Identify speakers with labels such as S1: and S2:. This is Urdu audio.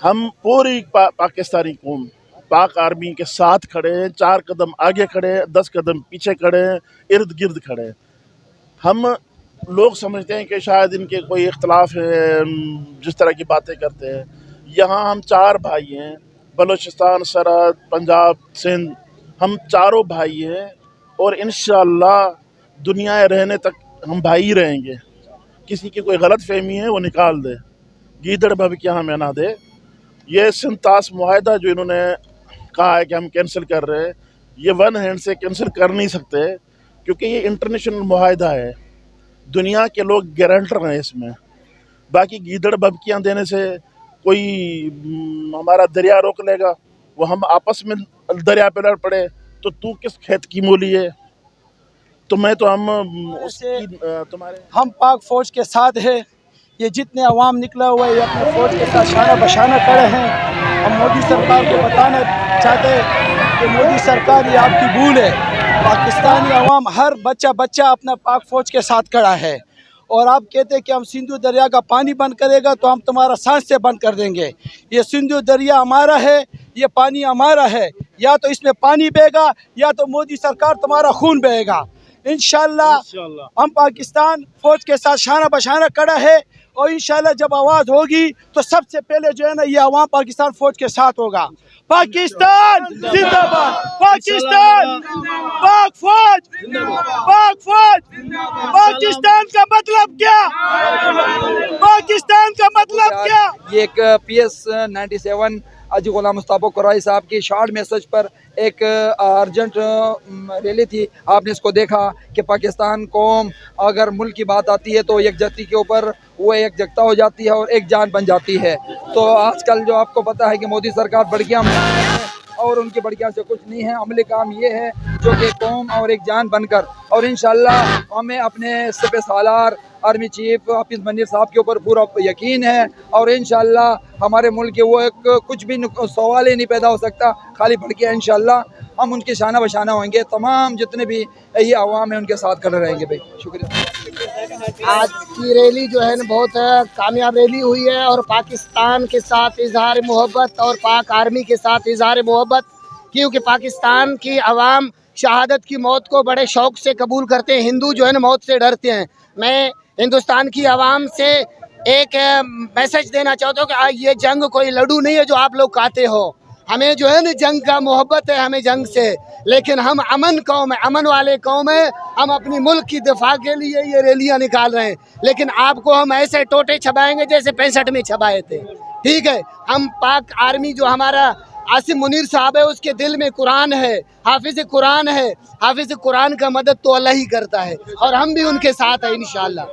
S1: ہم پوری پاکستانی قوم پاک آرمی کے ساتھ کھڑے ہیں، 4 قدم آگے کھڑے ہیں، 10 قدم پیچھے کھڑے ہیں، ارد گرد کھڑے ہیں۔ ہم لوگ سمجھتے ہیں کہ شاید ان کے کوئی اختلاف ہے، جس طرح کی باتیں کرتے ہیں۔ یہاں ہم 4 بھائی ہیں، بلوچستان، سرحد، پنجاب، سندھ، ہم چاروں بھائی ہیں، اور انشاءاللہ دنیا رہنے تک ہم بھائی ہی رہیں گے۔ کسی کی کوئی غلط فہمی ہے وہ نکال دے، گیدڑ بھبکیاں ہمیں نہ دے۔ یہ سنتاس معاہدہ جو انہوں نے کہا ہے کہ ہم کینسل کر رہے ہیں، یہ ون ہینڈ سے کینسل کر نہیں سکتے، کیونکہ یہ انٹرنیشنل معاہدہ ہے، دنیا کے لوگ گارنٹر ہیں اس میں۔ باقی گیدڑ بھبکیاں دینے سے کوئی ہمارا دریا روک لے گا؟ وہ ہم آپس میں دریا پہ لڑ پڑے تو کس کھیت کی مولی ہے؟
S2: ہم پاک فوج کے ساتھ ہیں۔ یہ جتنے عوام نکلا ہوا ہے یہ اپنے فوج کے ساتھ شانہ بشانہ کھڑے ہیں۔ ہم مودی سرکار کو بتانا چاہتے ہیں کہ مودی سرکار یہ آپ کی بھول ہے۔ پاکستانی عوام ہر بچہ اپنا پاک فوج کے ساتھ کھڑا ہے، اور آپ کہتے ہیں کہ ہم سندھو دریا کا پانی بند کرے گا تو ہم تمہارا سانس سے بند کر دیں گے۔ یہ سندھو دریا ہمارا ہے، یہ پانی ہمارا ہے، یا تو اس میں پانی بہے گا یا تو مودی سرکار تمہارا خون بہے گا۔ انشاءاللہ ہم پاکستان فوج کے ساتھ شانہ بشانہ کھڑا ہے، اور انشاءاللہ جب آواز ہوگی تو سب سے پہلے جو ہے نا یہ عوام پاکستان فوج کے ساتھ ہوگا۔ پاکستان زندہ باد، پاکستان، پاک فوج، پاک فوج۔ پاکستان کا مطلب کیا؟ پاکستان کا مطلب کیا؟
S3: یہ ایک PS-97 حاجی غلام مصطفیٰ قرائشی صاحب کی شارٹ میسج پر ایک ارجنٹ ریلی تھی۔ آپ نے اس کو دیکھا کہ پاکستان قوم اگر ملک کی بات آتی ہے تو یکجہتی کے اوپر وہ ایک جگتا ہو جاتی ہے اور ایک جان بن جاتی ہے۔ تو آج کل جو آپ کو پتہ ہے کہ مودی سرکار بڑکیاں اور ان کی بڑکیاں سے کچھ نہیں ہے، عملی کام یہ ہے جو کہ قوم اور ایک جان بن کر، اور انشاءاللہ ہمیں اپنے سپہ سالار آرمی چیف حافظ منیر صاحب کے اوپر پورا یقین ہے، اور انشاءاللہ ہمارے ملک کے وہ ایک کچھ بھی سوال ہی نہیں پیدا ہو سکتا، خالی بڑکیاں۔ انشاءاللہ ہم ان کے شانہ بشانہ ہوئیں گے، تمام جتنے بھی یہ عوام ہیں ان کے ساتھ کھڑے رہیں گے بھائی۔ شکریہ۔
S4: آج کی ریلی جو ہے نا بہت کامیاب ریلی ہوئی ہے، اور پاکستان کے ساتھ اظہار محبت اور پاک آرمی کے ساتھ اظہار محبت، کیونکہ پاکستان کی عوام شہادت کی موت کو بڑے شوق سے قبول کرتے ہیں۔ ہندو جو ہے نا موت سے ڈرتے ہیں۔ میں ہندوستان کی عوام سے ایک میسج دینا چاہتا ہوں کہ یہ جنگ کوئی لڑو نہیں ہے جو آپ لوگ کہتے ہو۔ ہمیں جو ہے نا جنگ کا محبت ہے، ہمیں جنگ سے، لیکن ہم امن قوم ہے، امن والے قوم ہے۔ ہم اپنی ملک کی دفاع کے لیے یہ ریلیاں نکال رہے ہیں، لیکن آپ کو ہم ایسے ٹوٹے چھبائیں گے جیسے 65 میں چھبائے تھے، ٹھیک ہے؟ ہم پاک آرمی جو ہمارا عاصم منیر صاحب ہے اس کے دل میں قرآن ہے، حافظ قرآن ہے، حافظ قرآن کا مدد تو اللہ ہی کرتا ہے، اور ہم بھی ان کے ساتھ ہیں انشاءاللہ۔